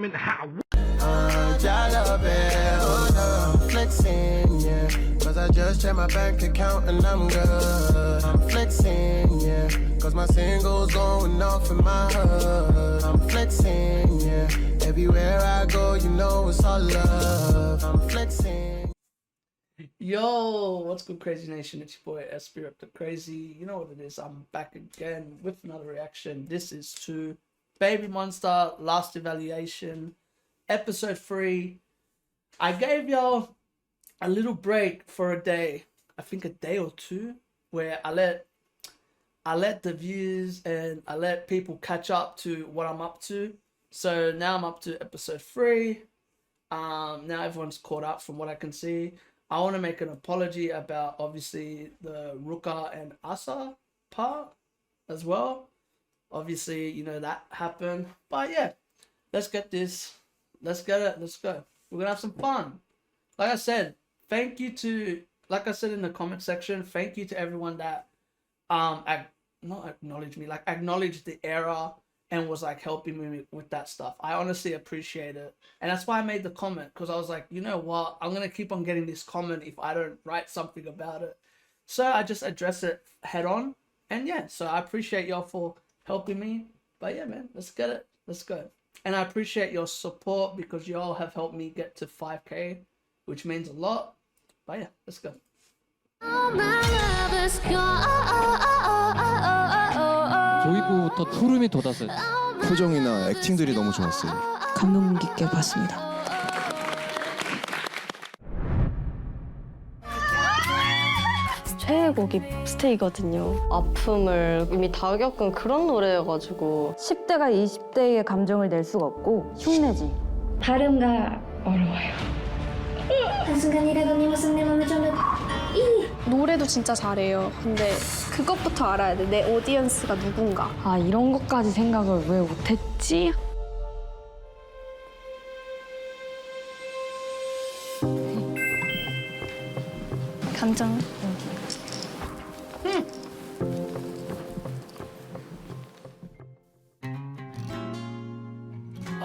I'm flexing, yeah. Cause I just checked my bank account and I'm good. I'm flexing, yeah. Cause my singles going off in my hood. I'm flexing, yeah. Everywhere I go, you know it's all love. I'm flexing. Yo, what's good, Crazy Nation? It's your boy Espy the Crazy. You know what it is. I'm back again with another reaction. This is to BABYMONSTER Last Evaluation, episode 3. I gave y'all a little break for a day, I think a day or two, where I let the views and I let people catch up to what I'm up to. So now I'm up to episode 3. Now everyone's caught up from what I can see. I want to make an apology about obviously the Ruka and Asa part as well. Obviously, you know, that happened. But yeah, let's get this. Let's get it. Let's go. We're going to have some fun. Like I said, thank you to, like I said in the comment section, thank you to everyone that acknowledged the error and was like helping me with that stuff. I honestly appreciate it. And that's why I made the comment, because I was like, you know what? I'm going to keep on getting this comment if I don't write something about it. So I just address it head on. And yeah, so I appreciate y'all for helping me. But yeah, man, let's get it. Let's go. And I appreciate your support because y'all have helped me get to 5K, which means a lot. But yeah, let's go. 도입부부터 투름이 돋았어요. 표정이나 액팅들이 너무 좋았어요. 감동 깊게 봤습니다. 최애곡이 스테이거든요. 아픔을 이미 다 겪은 그런 노래여가지고 10대가 20대의 감정을 낼 수가 없고 흉내지. 발음가 어려워요. 한순간이라도 네 모습 내 맘에 좀 노래도 진짜 잘해요. 근데 그것부터 알아야 돼. 내 오디언스가 누군가. 아, 이런 것까지 생각을 왜 못했지? 감정.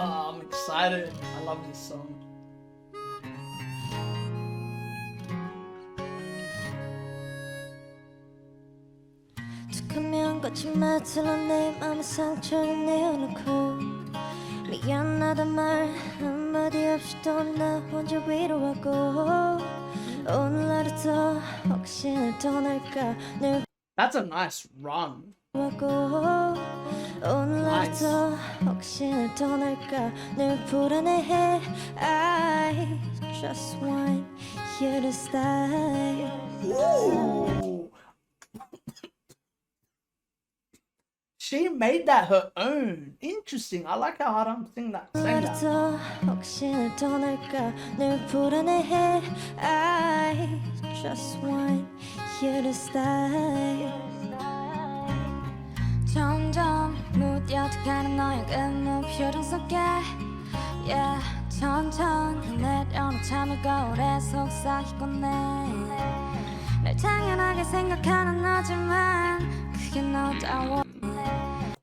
Oh, I'm excited. I love this song. 툭하면 거짓말처럼 내 맘에 상처를 내어놓고 미안하단 말 한마디 없이 또 나 혼자 위로하고 오늘 하루도 혹시나 떠날까 늘 That's a nice run. 오늘 하루도 혹시나 떠날까 늘 불안해해 I just want you to stay. Ooh. She made that her own. Interesting. I like how hard I'm saying that. 혹시나 떠날까 늘 불안해해 I just want you to stay. 점점 무뎌가는 너의 끝무 표정 속에 yeah, 천천히 내려오는 참을 거울에 속삭이곤 날 당연하게 생각하는 너지만 그게 너다워.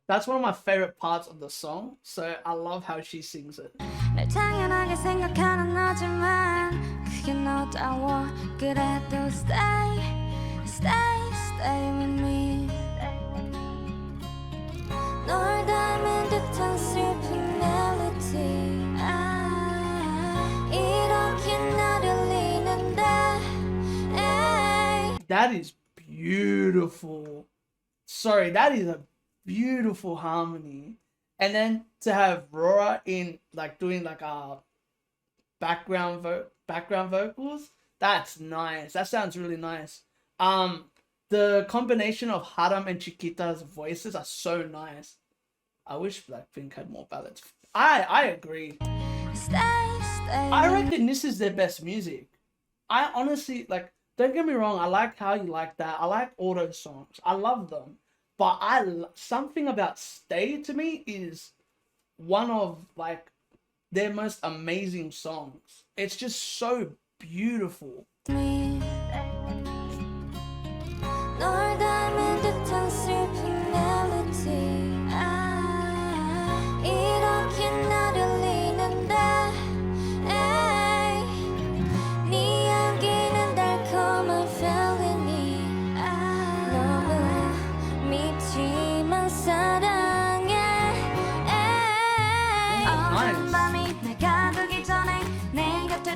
That's one of my favorite parts of the song, so I love how she sings it. 날 당연하게 생각하는 너지만 그게 너다워. 그래도 stay, stay, stay with me. 널 닮은 듯한 슬픈 멜로디 이렇게 나를 리는데 That is beautiful. Sorry, that is a beautiful harmony. And then to have Rora in like doing like a background vocals, that's nice. That sounds really nice. The combination of Haram and Chiquita's voices are so nice. I wish Blackpink had more ballads. I agree. I reckon this is their best music. I honestly, like, don't get me wrong, I like How You Like That. I like all those songs. I love them. But something about Stay to me is one of like their most amazing songs. It's just so beautiful.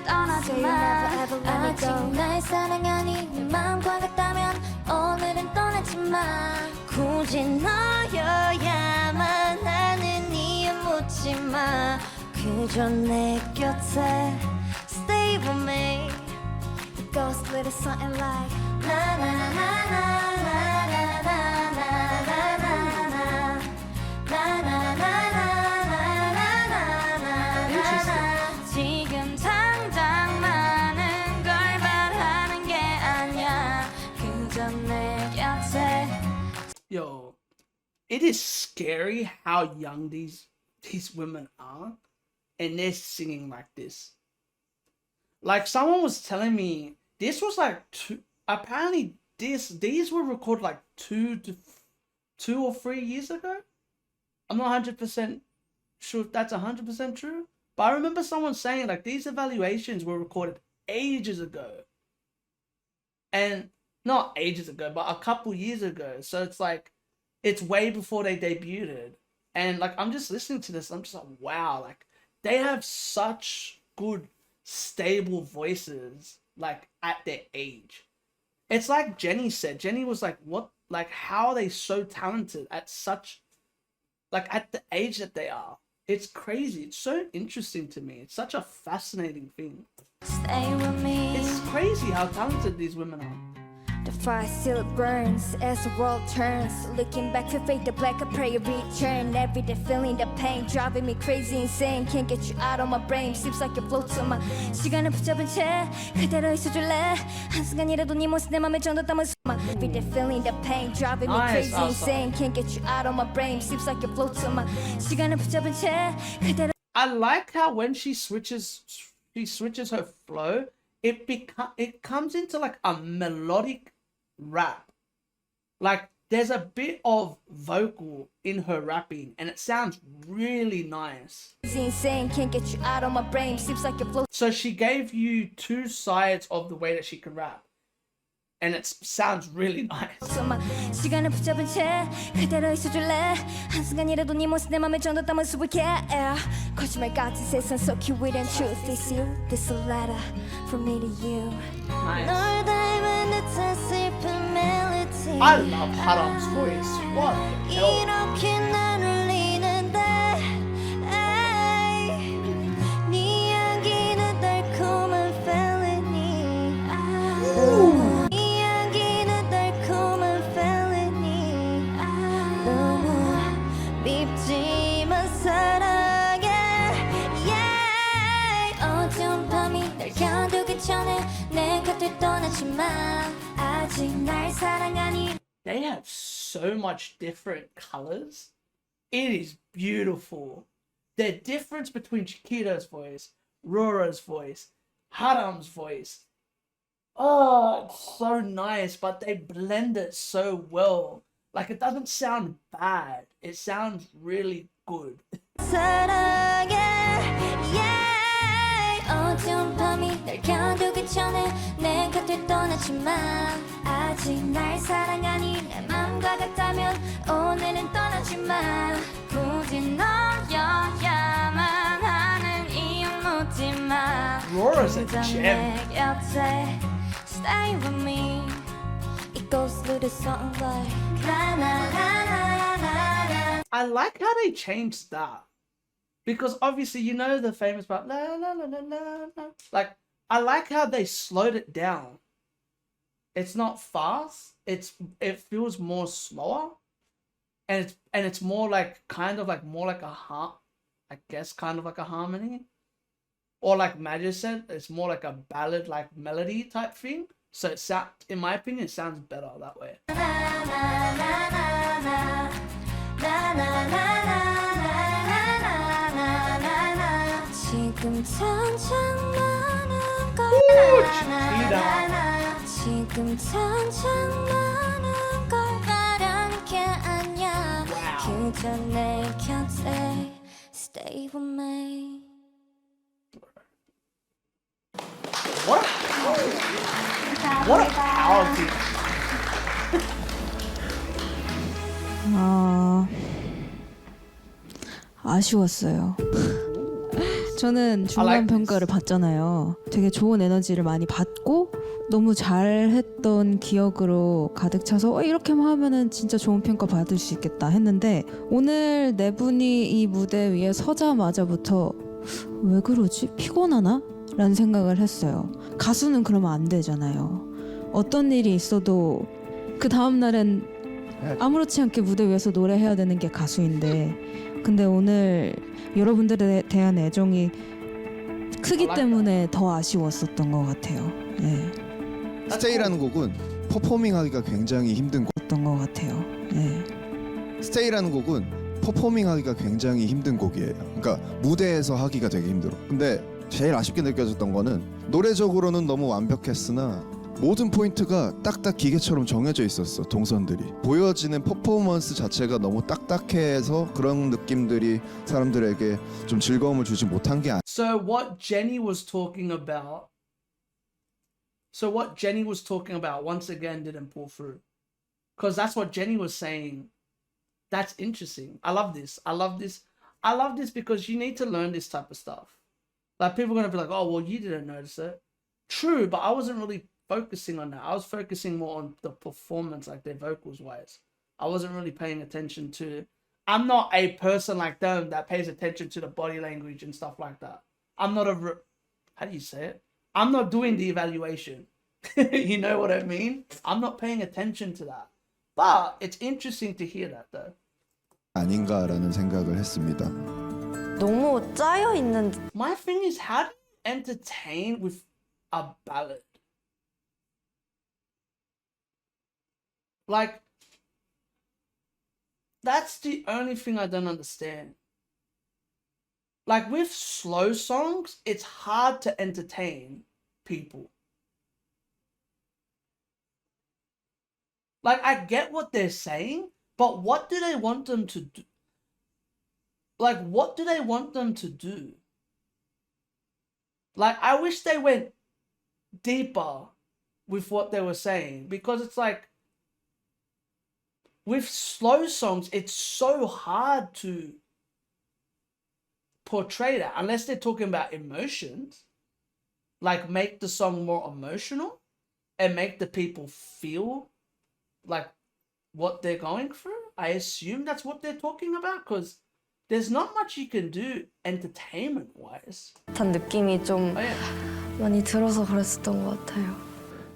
떠나지 마 아직 날 사랑하니 내 마음과 같다면 오늘은 떠나지 마 굳이 너여야만 하는 이유 묻지 마 그저 내 곁에 Stay with me It goes a little something like na na na na na na na 지금 당장 많은 걸 바라는 게 아니야 그저 내 곁에 Yo, it is scary how young these women are, and they're singing like this. Like someone was telling me, this was like apparently these were recorded like 2 or 3 years ago. I'm not 100% sure if that's 100% true, but I remember someone saying like these evaluations were recorded ages ago, and not ages ago, but a couple years ago. So it's like, it's way before they debuted. And like, I'm just listening to this, I'm just like, wow, like they have such good, stable voices, like at their age. It's like Jenny said, Jenny was like, what, like how are they so talented at such, like at the age that they are? It's crazy. It's so interesting to me. It's such a fascinating thing. Stay with me It's crazy how talented these women are. The fire still burns as the world turns. Looking back to fade the black, I pray you return. Every day feeling the pain, driving me crazy, insane. Can't get you out of my brain. Seems like you float on my 시간을 붙잡은 채 그대로 있어줄래? 한순간이라도 네 모습 내 맘에 정도 담은 수만. Every day feeling the pain, driving me Nice, crazy, awesome. insane. Can't get you out of my brain. Seems like you float on my 시간을 붙잡은 채 그대로. I like how when she switches her flow, it comes into like a melodic rap. Like there's a bit of vocal in her rapping and it sounds really nice. Insane, can't get you out of my brain. Seems like you float. So she gave you 2 sides of the way that she can rap, and it sounds really nice. 시간을 붙잡은 채 그대로 있어줄래? 한순간이라도 네 모습 내 맘에 정도 담은 수북해. 거짓말 같은 세상 so cute with truth. This you, this a letter from me to you. Nice. 널 닮은 듯한 슬픈 멜로디. I love Haram's voice. What the hell? 이렇게 날 울리는데 네 향기는 달콤한 felony. 네 향기는 달콤한 felony. 너무 밉지만 사랑해. 어두운 밤이 날 겨두기 전에 내 곁을 떠나지 마. 아직 날 사랑하니. They have so much different colors. It is beautiful. The difference between Chiquita's voice, Rora's voice, Haram's voice. Oh, it's so nice, but they blend it so well. Like it doesn't sound bad. It sounds really good. 사랑해. 어두운 밤이 날 겨두기 전에 내 곁을 떠나지 마. 아직 날 사랑하니 내 맘과 같다면 오늘은 떠나지 마. 굳이 너여야만 하는 이유 묻지 마. Rora's a 그저 gem. 내 곁에 Stay with me. It goes a little something like na na na na na. I like how they changed that. Because obviously, you know the famous part, la la la la la la. Like, I like how they slowed it down. It's not fast. It feels more slower, and it's more like kind of like more like a I guess kind of like a harmony, or like Magic said, it's more like a ballad like melody type thing. So it sound, in my opinion, it sounds better that way. 지금 당장 많은 걸 지금 당장 많은 걸 바라는 게 아니야. 그저 내 곁에 Stay with me. What a power team. 아쉬웠어요. 저는 중간 평가를 받잖아요. 되게 좋은 에너지를 많이 받고 너무 잘했던 기억으로 가득 차서 이렇게만 하면은 진짜 좋은 평가 받을 수 있겠다 했는데 오늘 네 분이 이 무대 위에 서자마자부터 왜 그러지? 피곤하나? 라는 생각을 했어요. 가수는 그러면 안 되잖아요. 어떤 일이 있어도 그 다음 날엔 아무렇지 않게 무대 위에서 노래해야 되는 게 가수인데 근데 오늘 여러분들에 대한 애정이 크기 때문에 더 아쉬웠었던 것 같아요. 네. 스테이라는 곡은 퍼포밍하기가 굉장히 힘든 곡. 어떤 것 같아요. 네. 스테이라는 곡은 퍼포밍하기가 굉장히 힘든 곡이에요. 그러니까 무대에서 하기가 되게 힘들어. 근데 제일 아쉽게 느껴졌던 거는 노래적으로는 너무 완벽했으나 모든 포인트가 딱딱 기계처럼 정해져 있었어. 동선들이 보여지는 퍼포먼스 자체가 너무 딱딱해서 그런 느낌들이 사람들에게 좀 즐거움을 주지 못한 게 So what Jenny was talking about once again didn't pull through. Because that's what Jenny was saying. That's interesting. I love this. I love this because you need to learn this type of stuff. Like people are going to be like, oh, well, you didn't notice it. True, but I wasn't really focusing on that. I was focusing more on the performance, like their vocals wise. I wasn't really paying attention to... I'm not a person like them that pays attention to the body language and stuff like that. I'm not how do you say it? I'm not doing the evaluation. You know what I mean? I'm not paying attention to that. But it's interesting to hear that though. 아닌가라는 생각을 했습니다. 너무 짜여 있는. My thing is, how do you entertain with a ballad? Like, that's the only thing I don't understand. Like with slow songs, it's hard to entertain people. Like, I get what they're saying, but what do they want them to do? Like, what do they want them to do? Like, I wish they went deeper with what they were saying, because it's like, with slow songs, it's so hard to portray that unless they're talking about emotions, like make the song more emotional and make the people feel like what they're going through. I assume that's what they're talking about, because there's not much you can do entertainment wise. 단 느낌이 좀 많이 들어서 그랬었던 것 같아요.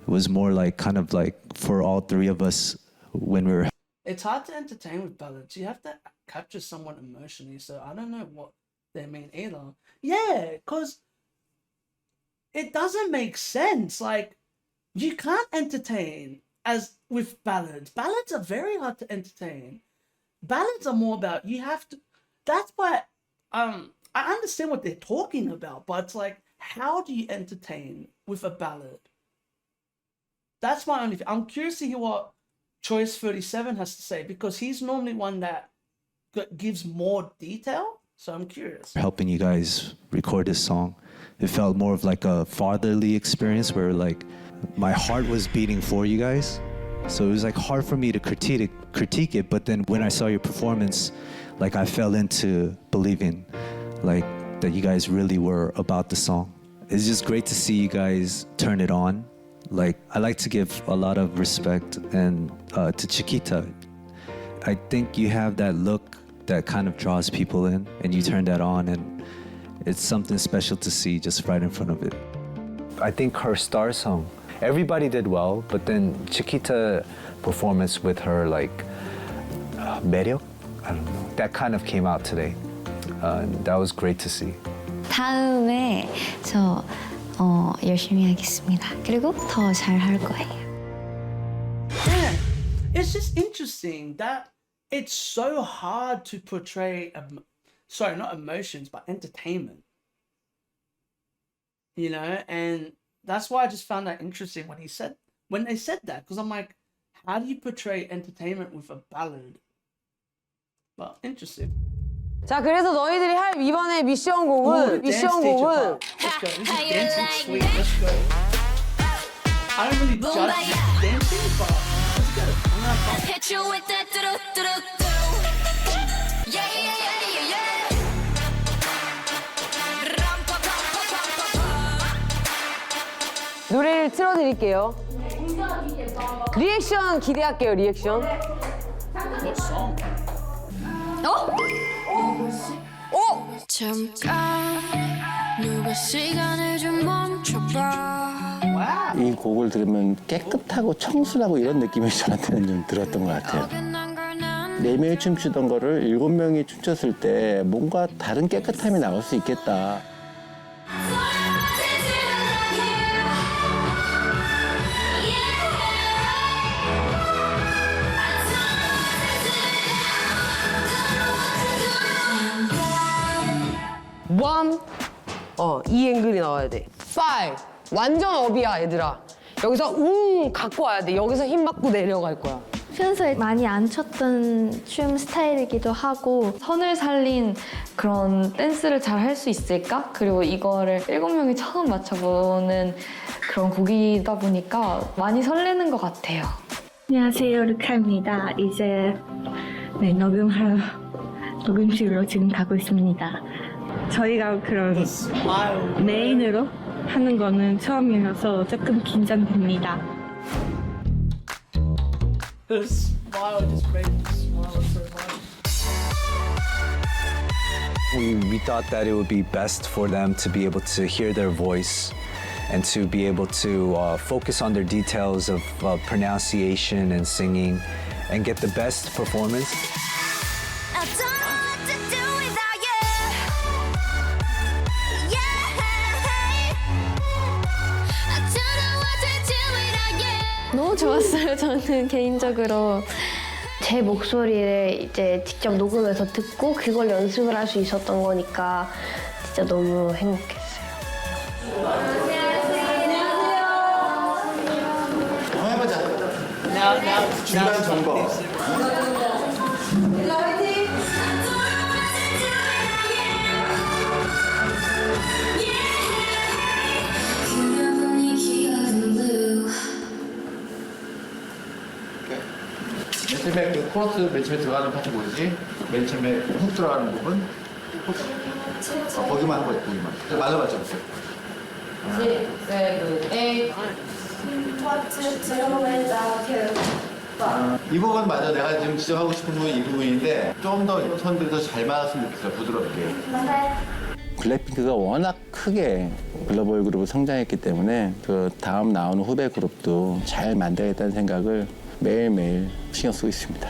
It was more like kind of like for all three of us when we were. It's hard to entertain with ballads. You have to capture someone emotionally, so I don't know what they mean either. Yeah, because it doesn't make sense. Like, you can't entertain as with ballads. Ballads are very hard to entertain. Ballads are more about, you have to, that's why I understand what they're talking about, but it's like, how do you entertain with a ballad? That's my only thing. I'm curious to hear what Choice 37 has to say, because he's normally one that gives more detail. So I'm curious. Helping you guys record this song, it felt more of like a fatherly experience where like my heart was beating for you guys. So it was like hard for me to critique it, but then when I saw your performance, like I fell into believing like that you guys really were about the song. It's just great to see you guys turn it on. Like, I like to give a lot of respect and to Chiquita. I think you have that look that kind of draws people in, and you turn that on, and it's something special to see just right in front of it. I think her star song, everybody did well, but then Chiquita performance with her like 매력, I don't know, that kind of came out today. That was great to see. 다음에 저 열심히 하겠습니다. 그리고 더 잘할 거예요. Yeah, it's just interesting that it's so hard to portray, sorry, not emotions, but entertainment. You know, and that's why I just found that interesting when they said that, because I'm like, how do you portray entertainment with a ballad? But interesting. 자, 그래서 너희들이 할 이번에 미션 곡은 Let's go. This is dancing sweet. Let's go. I don't really judge dancing, but let's go. I'm gonna have fun. Hit you with that do-do-do-do. Yeah, yeah, yeah, yeah, yeah. 노래를 틀어드릴게요. 리액션 기대할게요, 리액션. 잠깐 누가 시간을 좀 멈춰봐. 이 곡을 들으면 깨끗하고 청순하고 이런 느낌이 저한테는 좀 들었던 것 같아요. 네 명이 춤추던 거를 7명이 춤췄을 때 뭔가 다른 깨끗함이 나올 수 있겠다. 원, 이 앵글이 나와야 돼. 5, 완전 업이야, 얘들아. 여기서 갖고 와야 돼. 여기서 힘 받고 내려갈 거야. 평소에 많이 안 췄던 춤 스타일이기도 하고 선을 살린 그런 댄스를 잘 할 수 있을까? 그리고 이거를 7명이 처음 맞춰보는 그런 곡이다 보니까 많이 설레는 것 같아요. 안녕하세요, 루카입니다. 이제 녹음하러 녹음실로 지금 가고 있습니다. 저희가 그런 메인으로 하는 거는 처음이라서 조금 긴장됩니다. The smile just made me smile so much. We thought that it would be best for them to be able to hear their voice and to be able to focus on their details of pronunciation and singing and get the best performance. I don't know what to do without you. I don't know what to do without you. 너무 좋았어요. 저는 개인적으로 제 목소리를 이제 직접 녹음해서 듣고 그걸 연습을 할 수 있었던 거니까 진짜 너무 행복했어요. 중간 점검. 맨 처음에 그 코러스 맨 처음에 들어가는 파트 뭐지? 맨 처음에 훅 들어가는 부분? 거기만 하고 거기만. 말로 맞춰보세요. 이 부분 맞아. 내가 지금 지적하고 싶은 부분이 이 부분인데 좀 더 손들이 더 잘 맞았으면 좋겠어요. 부드럽게. 블랙핑크가 워낙 크게 글로벌 그룹으로 성장했기 때문에 그 다음 나오는 후배 그룹도 잘 만들겠다는 생각을 매일매일 신경 쓰고 있습니다.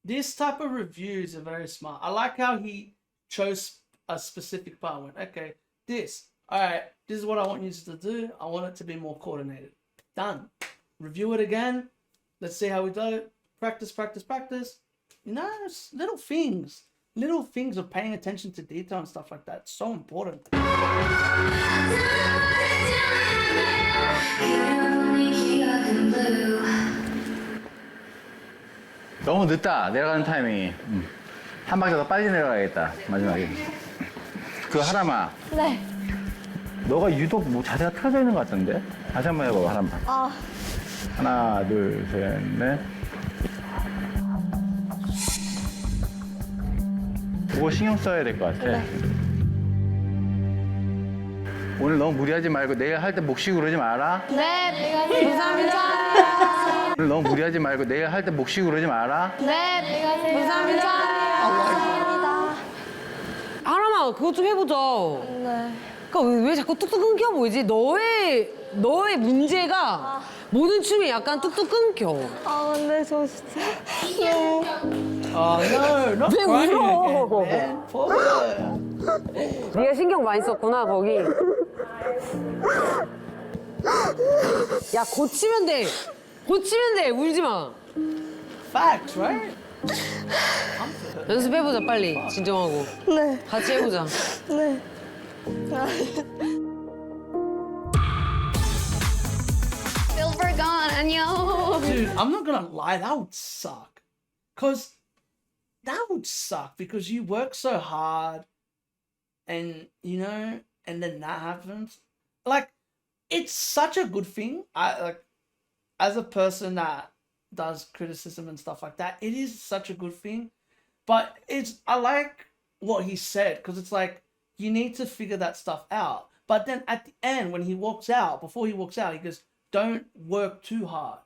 This type of reviews are very smart. I like how he chose a specific part and went, okay, this. All right, this is what I want you to do. I want it to be more coordinated. Done. Review it again. Let's see how we do. Practice, practice, practice. You know, it's little things. Little things of paying attention to detail and stuff like that. It's so important. 너무 늦다. 내려가는 타이밍이. 한 바퀴 더 빨리 내려가야겠다. 마지막에. 그 하람아. 네. 너가 유독 뭐 자세가 틀어져 있는 것 같던데? 다시 한번 해봐, 하람아. 하나, 둘, 셋, 넷. 그거 신경 써야 될 것 같아. 오늘 너무 무리하지 말고 내일 할 때 목 쉬고 그러지 마라. 네, 감사합니다. 오늘 너무 무리하지 말고 내일 할 때 목 쉬고 그러지 마라. 네, 감사합니다. 하람아, 그거 좀 해보자. 네. 그러니까 왜 자꾸 뚝뚝 끊겨 보이지? 너의 문제가 모든 춤이 약간 뚝뚝 끊겨. 근데 저 진짜 Oh no, not 왜 crying 울어? again, man. Poor. 네가 신경 많이 썼구나, 거기. 야, 고치면 돼. 고치면 돼. 울지 마. Facts, right? 연습해보자, 빨리. 진정하고. 네. 같이 해보자. 네. Silver gone, 안녕. Dude, I'm not gonna lie, that would suck. That would suck because you work so hard and, you know, and then that happens. Like, it's such a good thing. As a person that does criticism and stuff like that, it is such a good thing But I like what he said, because it's like, you need to figure that stuff out. But then at the end, when he walks out, before he walks out, he goes, don't work too hard.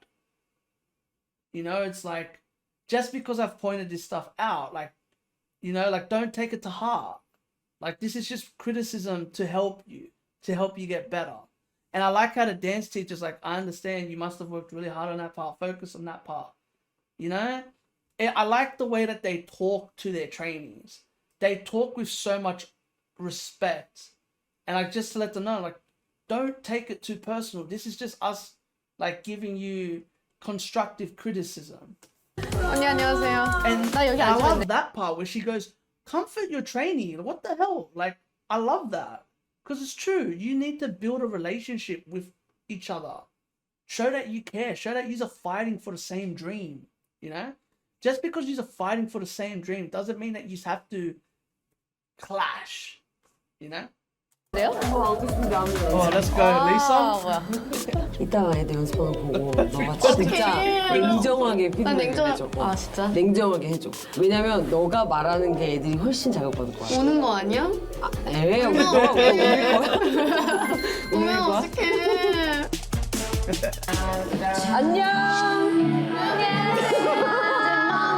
You know, it's like, just because I've pointed this stuff out, like, you know, like, don't take it to heart. Like, this is just criticism to help you get better. And I like how the dance teacher's like, I understand you must have worked really hard on that part. Focus on that part. You know? I like the way that they talk to their trainees. They talk with so much respect. And like, just to let them know, like, don't take it too personal. This is just us, like, giving you constructive criticism. 언니 안녕하세요. And 나 여기 I 앉으면 love 돼. that part where she goes, comfort your trainee. What the hell? Like, I love that. Because it's true. You need to build a relationship with each other. Show that you care. Show that you're fighting for the same dream. You know? Just because you're fighting for the same dream doesn't mean that you have to clash. You know? Oh, let's go, Lisa. 이따가 애들 연습하는 거 보고 너가 진짜 냉정하게 피드백을 해줘. 아 진짜? 냉정하게 해줘. 왜냐면 너가 말하는 게 애들이 훨씬 자극받을 거야. 오는 거 아니야? 에이, 올 거야. 오면 어떡해. 안녕.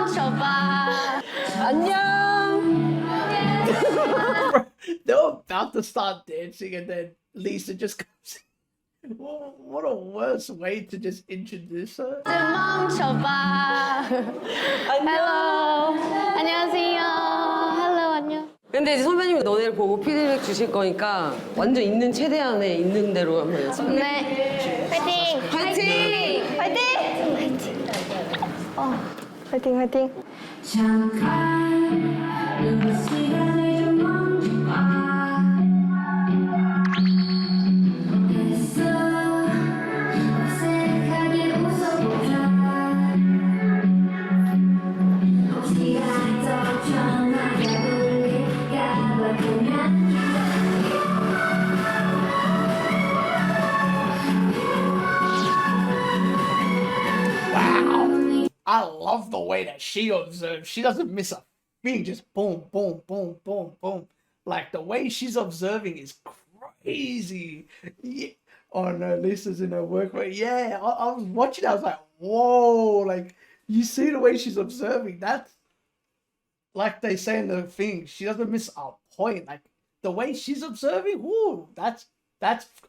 멈춰봐. 안녕. They were about to start dancing and then Lisa just comes in. What a worse way to just introduce her. 멈춰봐. Hello. 안녕하세요. Hello, 안녕. 근데 이제 선배님이 너네를 보고 피드백 주실 거니까 완전 있는 최대한의 있는 대로 한번 연습해. 네. 화이팅! 화이팅! 화이팅! 화이팅 화이팅! I love the way that she observes. She doesn't miss a thing. Just boom, boom, boom, boom, boom. Like, the way she's observing is crazy. Yeah. Oh no, Lisa's in her work. But yeah, I was watching. I was like, whoa. Like, you see the way she's observing. That's, like they say in the thing, she doesn't miss a point. Like, the way she's observing, whoo, that's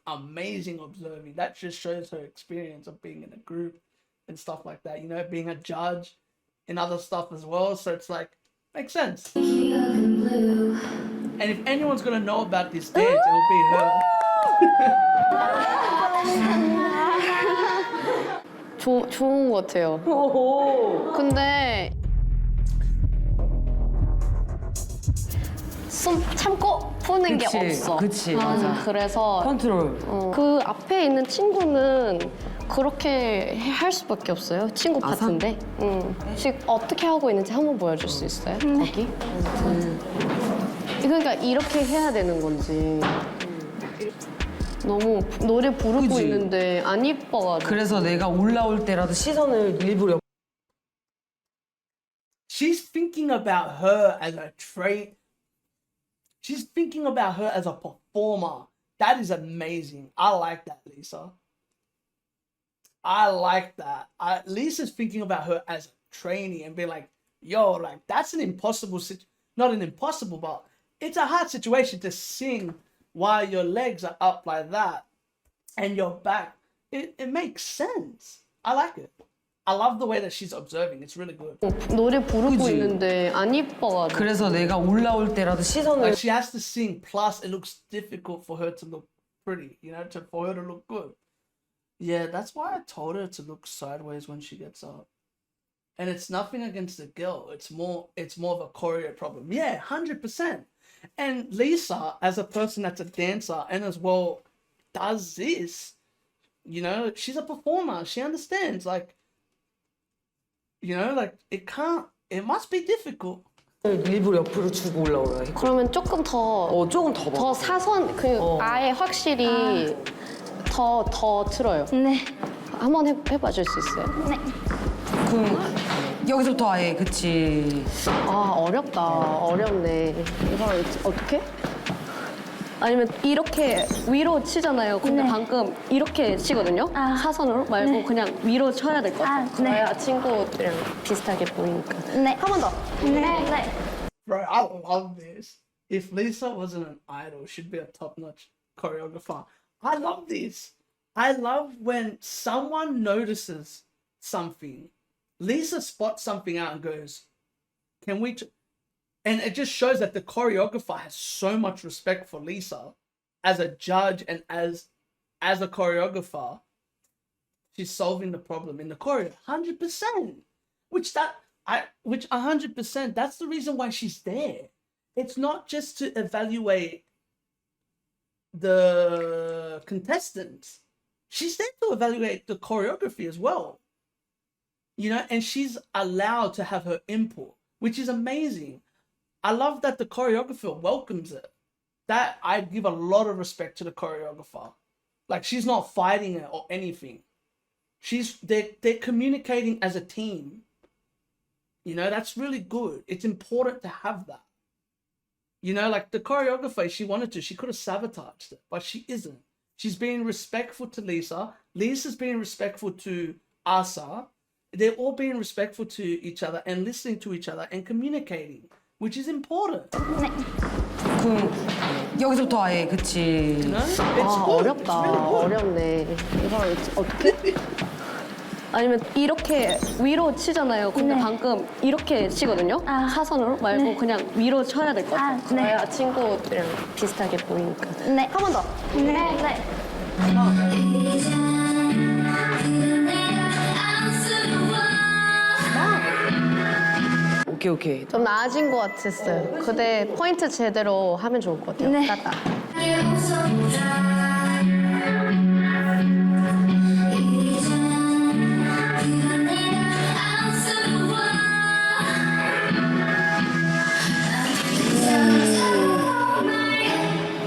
amazing observing. That just shows her experience of being in a group and stuff like that, you know, being a judge and other stuff as well. So it's like, makes sense. And if anyone's gonna know about this dance, it'll be her. 좋은 것 같아요. 근데 숨 참고 푸는 게 없어. 그치, 맞아. 그래서 컨트롤. 그 앞에 있는 친구는 그렇게 할 수밖에 없어요. 친구 파트인데. 지금 어떻게 하고 있는지 한번 보여줄 수 있어요? 거기? 그러니까 이렇게 해야 되는 건지. 너무 노래 부르고 그치? 있는데 안 이뻐가지고. 그래서 내가 올라올 때라도 시선을 일부러 She's thinking about her as a She's thinking about her as a performer. That is amazing. I like that, Lisa. I like that. Lisa's thinking about her as a trainee and being like, yo, like, that's an impossible not an impossible, but it's a hard situation to sing while your legs are up like that and your back. It makes sense. I like it. I love the way that she's observing. It's really good. 노래 부르고 있는데 안 이뻐가지고. 그래서 내가 올라올 때라도 시선을 Like, she has to sing, plus it looks difficult for her to look pretty, you know, for her to look good. Yeah, that's why I told her to look sideways when she gets up. And it's nothing against the girl. It's more of a choreo problem. Yeah, 100%. And Lisa, as a person that's a dancer and as well does this, you know, she's a performer. She understands, like, you know, like, it must be difficult. 일부러 옆으로 주고 올라오라. 그러면 조금 더 조금 더 사선 아예 확실히 더 틀어요. 네. 한번 해봐 줄 수 있어요? 네. 그럼 여기서부터 아예 그치. 아 어렵다. 어렵네. 이걸 어떻게? 아니면 이렇게 위로 치잖아요. 근데 방금 이렇게 치거든요. 사선으로 말고 그냥 위로 쳐야 될 것 같아요. 그래야 친구들이랑 비슷하게 보이니까. 네. 한 번 더. 네. Bro, I love this. If Lisa wasn't an idol, she'd be a top-notch choreographer. I love this. I love when someone notices something. Lisa spots something out and goes, can we... And it just shows that the choreographer has so much respect for Lisa as a judge and as a choreographer. She's solving the problem in the choreo 100%. Which 100%, that's the reason why she's there. It's not just to evaluate the contestants. She's there to evaluate the choreography as well. You know, and she's allowed to have her input, which is amazing. I love that the choreographer welcomes it. That I give a lot of respect to the choreographer. Like, she's not fighting it or anything. They're communicating as a team. You know, that's really good. It's important to have that. You know, like the choreographer, if she wanted to, she could have sabotaged it, but she isn't. She's being respectful to Lisa. Lisa's being respectful to Asa. They're all being respectful to each other and listening to each other and communicating, which is important. 여기서부터 아예 그치. You know? It's 아 good. 어렵다. It's really good. 어렵네. 이걸 어떻게? 아니면 이렇게 위로 치잖아요. 근데 방금 이렇게 치거든요. 사선으로 말고 그냥 위로 쳐야 될 것 같아요. 그래야 친구들이랑 비슷하게 보이니까. 네. 한 번 더. 네. 오케이. 좀 나아진 것 같았어요. 근데 포인트 제대로 하면 좋을 것 같아요. 네. 따따.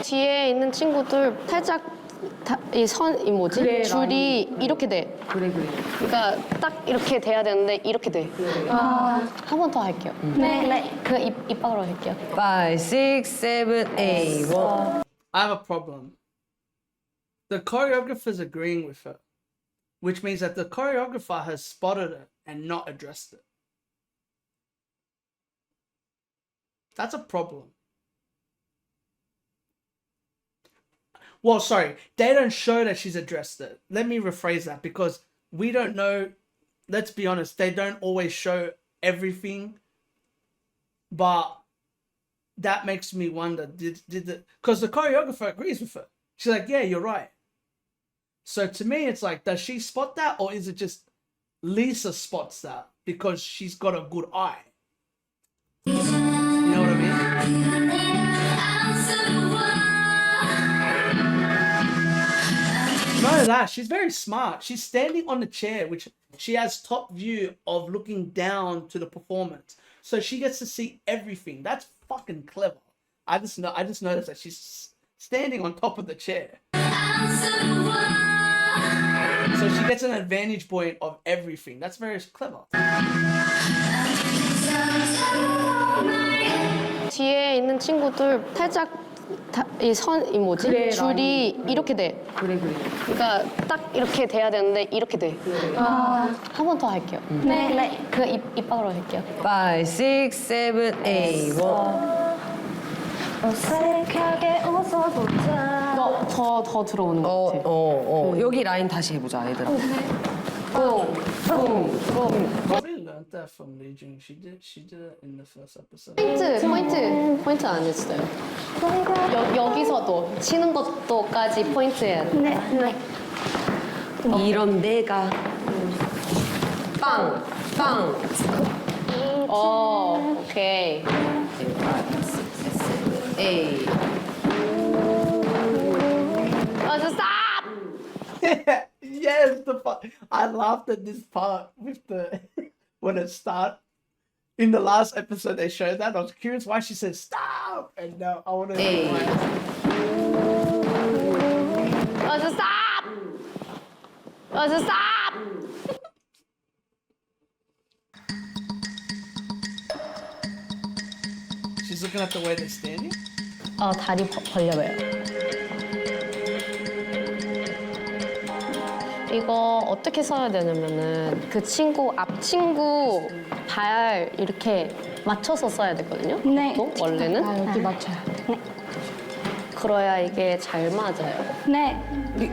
뒤에 있는 친구들 살짝 이 뭐지? 그래, 줄이 이렇게 돼. 그래. 그러니까 딱 이렇게 돼야 되는데 이렇게 돼. 한 번 더 할게요. 네. 그 입 밖으로 할게요. 5, 6, 7, 8, 1. I have a problem. The choreographer's agreeing with her, which means that the choreographer has spotted it and not addressed it. That's a problem. Well, sorry, they don't show that she's addressed it. Let me rephrase that, because we don't know. Let's be honest, they don't always show everything, but that makes me wonder, because the choreographer agrees with her. She's like, yeah, you're right. So to me, it's like, does she spot that, or is it just Lisa spots that because she's got a good eye? You know what I mean? No, that she's very smart. She's standing on the chair, which she has top view of looking down to the performance, so she gets to see everything. That's fucking clever. I just noticed that she's standing on top of the chair, so she gets an advantage point of everything. That's very clever. 뒤에 있는 친구들 살짝 이 뭐지? 그래, 줄이 이렇게 돼. 그래. 그러니까 딱 이렇게 돼야 되는데 이렇게 돼. 한 번 더 할게요. 네. 그 입 밖으로 할게요. 5, 6, 7, 8, 1. 어색하게 웃어보자. 더 들어오는 것 같아. 여기 라인 다시 해보자, 얘들아. I really learned that from Lee Jung. She did it in the first episode. 포인트 안 했어요. 여기서도 치는 것도까지 포인트해야 돼. 네. 이런 내가 빵. 오케이. 8. Just stop! Yes, I laughed at this part with the when it started. In the last episode, they showed that. I was curious why she said stop, and now I want to know why. Just stop! Just stop! looking at the way they're standing. 다리 벌려봐요. 이거 어떻게 써야 되냐면은 그 친구 앞 친구 발 이렇게 맞춰서 써야 되거든요. 네. 보통 원래는. 여기 맞춰요. 네. 그래야 이게 잘 맞아요. 네.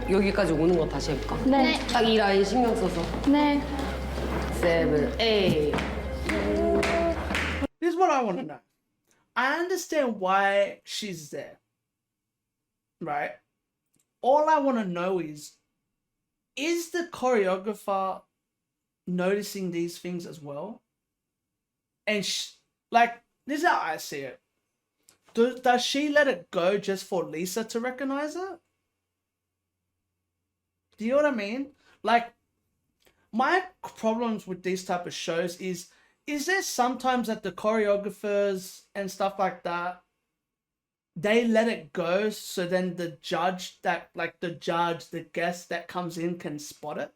여기까지 오는 거 다시 해볼까? 네. 딱 이 라인 신경 써서. 네. 7, 8. This is what I want to know. I understand why she's there, right? All I want to know is the choreographer noticing these things as well? And like, this is how I see it. Does she let it go just for Lisa to recognize it? Do you know what I mean? Like, my problems with these type of shows is there sometimes that the choreographers and stuff like that, they let it go so then the judge, the guest that comes in can spot it?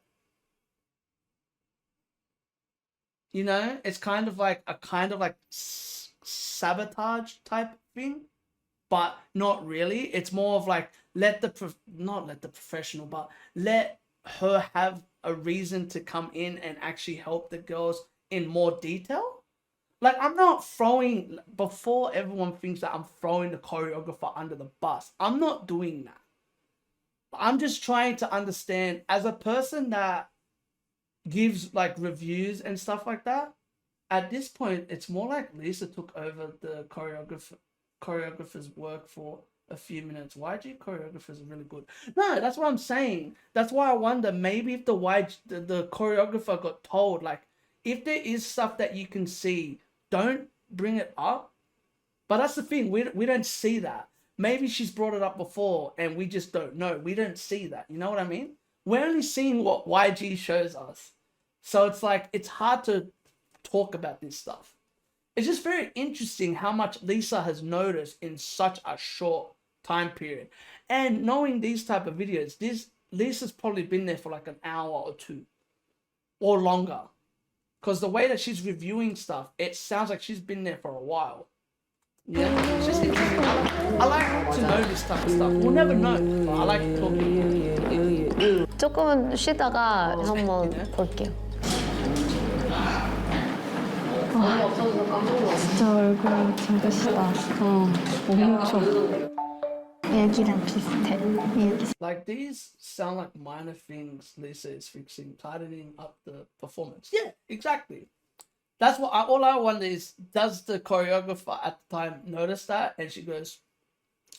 You know, it's kind of like sabotage type thing, but not really. It's more of like, not let the professional, but let her have a reason to come in and actually help the girls in more detail. Like, I'm not throwing, before everyone thinks that I'm throwing the choreographer under the bus, I'm not doing that. I'm just trying to understand, as a person that gives like reviews and stuff like that, at this point, it's more like Lisa took over the choreographer's work for a few minutes. YG choreographers are really good. No, that's what I'm saying. That's why I wonder, maybe if the choreographer got told, like, if there is stuff that you can see, don't bring it up. But that's the thing, we don't see that. Maybe she's brought it up before and we just don't know. We don't see that. You know what I mean? We're only seeing what YG shows us. So it's like, it's hard to talk about this stuff. It's just very interesting how much Lisa has noticed in such a short time period. And knowing these type of videos, Lisa's probably been there for like an hour or two or longer. Because the way that she's reviewing stuff, it sounds like she's been there for a while. Yeah, it's just interesting. I like to know this type of stuff. We'll never know, but I like talking. 조금은 쉬다가 한번 볼게요. 진짜 얼굴 진짜 엄청. 여기랑 비슷해. 여기. Like, these sound like minor things Lisa is fixing, tightening up the performance. Yeah, exactly. That's what all I wonder is, does the choreographer at the time notice that? And she goes,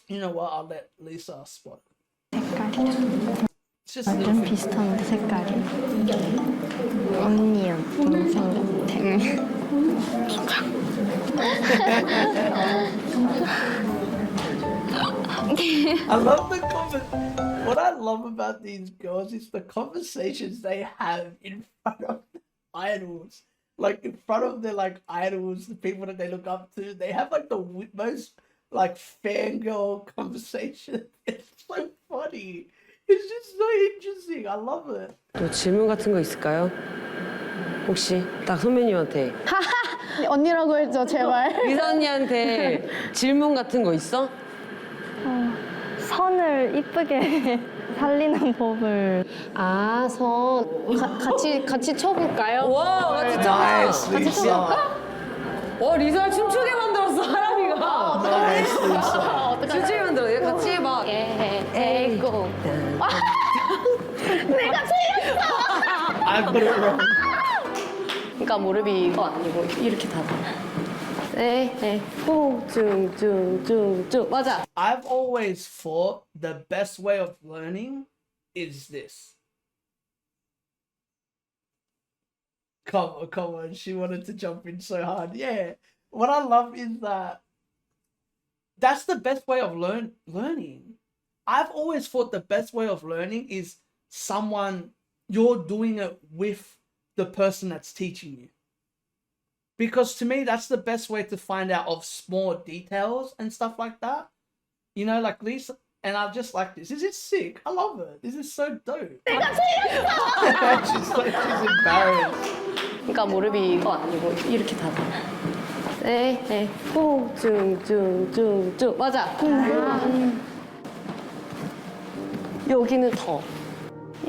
you know what, I'll let Lisa spot it. It's just 완전 비슷한데 색깔이. 언니야 동생 같아. I love the what I love about these girls is the conversations they have in front of the idols. Like, in front of their like idols, the people that they look up to, they have like the most like fangirl conversation. It's so funny. It's just so interesting. I love it. 또 질문 같은 거 있을까요? 혹시 딱 선배님한테. 언니라고 해줘, 제발. 리사 언니한테 질문 같은 거 있어? 선을 이쁘게 살리는 법을. 아, 선. 같이 쳐볼까요? 와, 같이 쳐. Nice, 같이 Lisa. 쳐볼까? 와, 리사를 춤추게 만들었어, 하람이가. Nice, Lisa. 춤추게 만들어. 얘 같이 해봐. 에이, 고. 내가 틀렸어! I put it wrong. 그러니까 무릎이 이거 아니고 이렇게 닫아. 네. 쭉. 맞아. I've always thought the best way of learning is this. Come on. She wanted to jump in so hard. Yeah. What I love is that that's the best way of learning. I've always thought the best way of learning is you're doing it with the person that's teaching you. Because to me, that's the best way to find out of small details and stuff like that. You know, like Lisa, and I just like this. This is sick. I love it. This is so dope. she's embarrassed. 그러니까 무릎이 이거 아니고 이렇게 닫아. 네, 네. 쭉. 맞아. 여기는 더.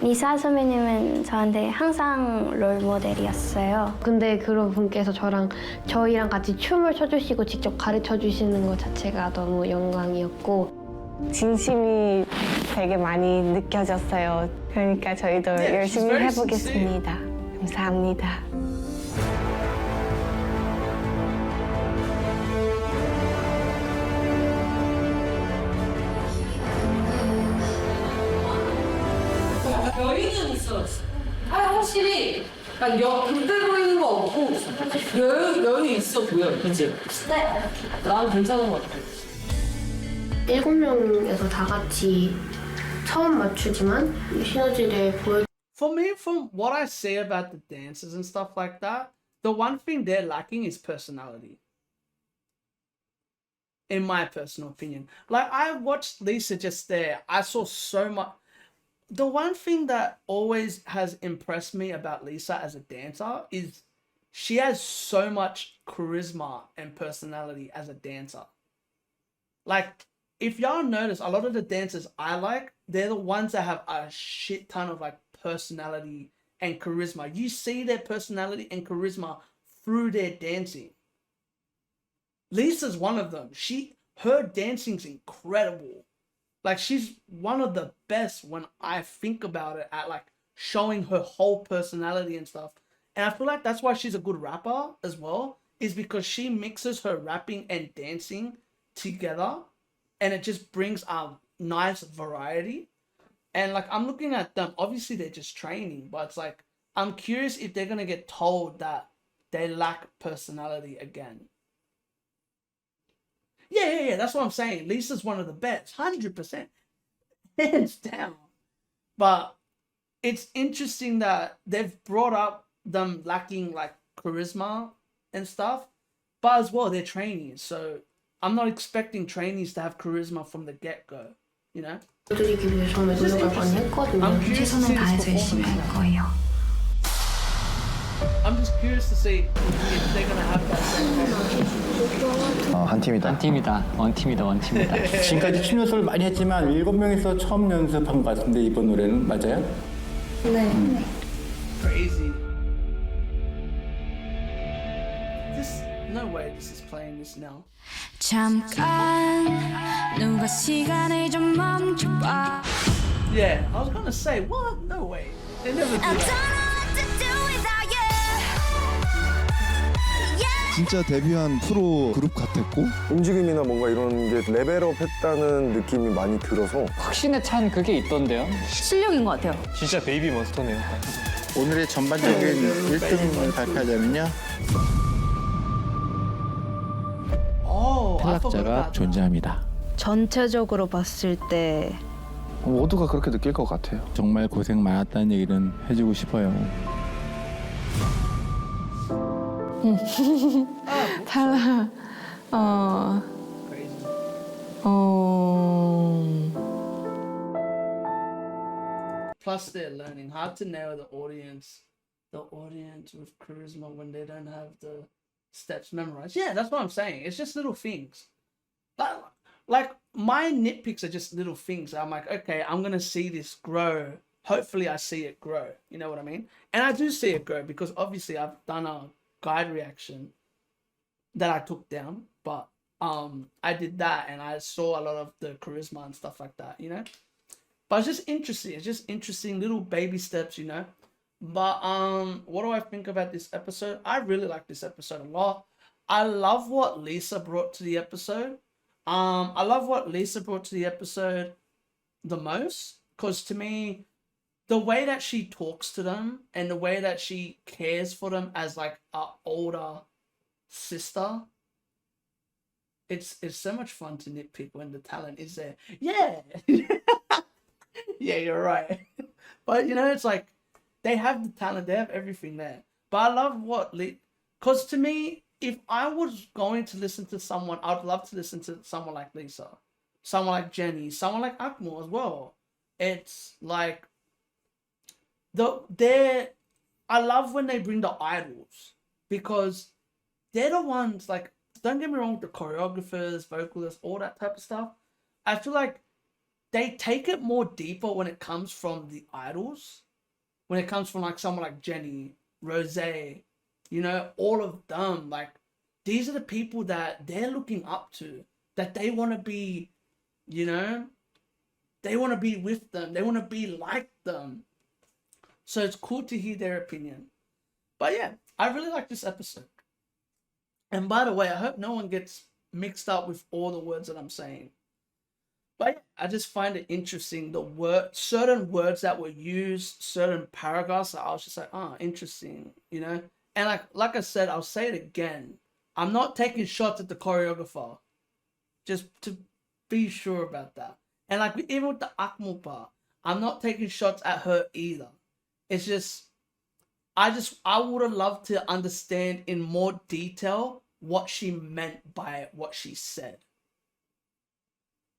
리사 선배님은 저한테 항상 롤 모델이었어요. 근데 그런 분께서 저희랑 같이 춤을 춰주시고 직접 가르쳐 주시는 것 자체가 너무 영광이었고 진심이 되게 많이 느껴졌어요. 그러니까 저희도 열심히 해보겠습니다. 감사합니다. 여유는 있었어. 확실히 불들 보이는 거 없고 여유 있어 보여, 그치? 네. 난 괜찮은 것 같아. 7명에서 다 같이 처음 맞추지만 시너지를 보여. For me, from what I say about the dances and stuff like that, the one thing they're lacking is personality. In my personal opinion. Like, I watched Lisa just there. I saw so much. The one thing that always has impressed me about Lisa as a dancer is she has so much charisma and personality as a dancer. Like, if y'all notice, a lot of the dancers I like, they're the ones that have a shit ton of like personality and charisma. You see their personality and charisma through their dancing. Lisa's one of them. Her dancing's incredible. Like, she's one of the best when I think about it at like showing her whole personality and stuff. And I feel like that's why she's a good rapper as well, is because she mixes her rapping and dancing together and it just brings a nice variety. And like, I'm looking at them, obviously they're just training, but it's like, I'm curious if they're going to get told that they lack personality again. Yeah, that's what I'm saying. Lisa's one of the best, 100%, hands down. But it's interesting that they've brought up them lacking like charisma and stuff, but as well, they're trainees. So I'm not expecting trainees to have charisma from the get-go, you know? 보여드리기 위해 정말 노력을 많이 했거든요. 최선을 다해서 열심히 할 거예요. I'm just curious to see if they're gonna have that same. 한 팀이다. 한 팀이다. 원팀이다. 지금까지 춤 연습을 많이 했지만 7명이서 처음 연습한 것 같은데 이번 노래는 맞아요? 네. Crazy. No way this is playing this now. 잠깐 누가 시간을 좀 멈춰봐. Yeah, I was gonna say, what? No way. They never do that. 진짜 데뷔한 프로 그룹 같았고 움직임이나 뭔가 이런 게 레벨업 했다는 느낌이 많이 들어서 확신에 찬 그게 있던데요. 실력인 것 같아요. 진짜 베이비 몬스터네요. 오늘의 전반적인 1등을 발표하자면요. 탈락자가 존재합니다. 전체적으로 봤을 때 모두가 그렇게 느낄 것 같아요. 정말 고생 많았다는 얘기는 해주고 싶어요. 탈락. Plus, they're learning how to nail the audience with charisma when they don't have the steps memorized. Yeah, that's what I'm saying. It's just little things. Like my nitpicks are just little things. I'm like, okay, I'm gonna see this grow. Hopefully, I see it grow. You know what I mean? And I do see it grow because obviously I've done a guide reaction that I took down, but I did that and I saw a lot of the charisma and stuff like that, you know. But it's just interesting. It's just interesting little baby steps, you know. But what do I think about this episode? I really like this episode a lot. I love what Lisa brought to the episode. I love what Lisa brought to the episode the most, because to me, the way that she talks to them and the way that she cares for them as like an older sister, it's so much fun to nitpick when the talent is there. Yeah. Yeah, you're right. But you know, it's like they have the talent, they have everything there. But I love because to me, if I was going to listen to someone, I'd love to listen to someone like Lisa, someone like Jenny, someone like Akmal as well. It's like I love when they bring the idols, because they're the ones, like, don't get me wrong, the choreographers, vocalists, all that type of stuff, I feel like they take it more deeper when it comes from the idols. When it comes from like someone like Jenny, Rose, you know, all of them, like these are the people that they're looking up to, that they want to be, you know, they want to be with them, they want to be like them. So it's cool to hear their opinion. But yeah, I really like this episode. And by the way, I hope no one gets mixed up with all the words that I'm saying. But yeah, I just find it interesting, certain words that were used, certain paragraphs, I was just like, interesting, you know? And like I said, I'll say it again. I'm not taking shots at the choreographer. Just to be sure about that. And like even with the Akmal part, I'm not taking shots at her either. It's just, I would have loved to understand in more detail what she meant by what she said.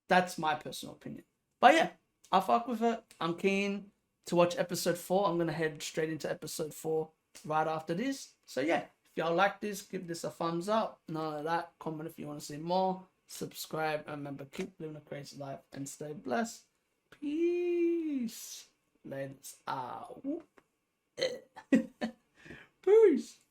That's my personal opinion. But yeah, I fuck with it. I'm keen to watch episode 4. I'm going to head straight into episode 4 right after this. So yeah, if y'all like this, give this a thumbs up. None of that. Comment if you want to see more. Subscribe. And remember, keep living a crazy life and stay blessed. Peace. Ladies. Peace.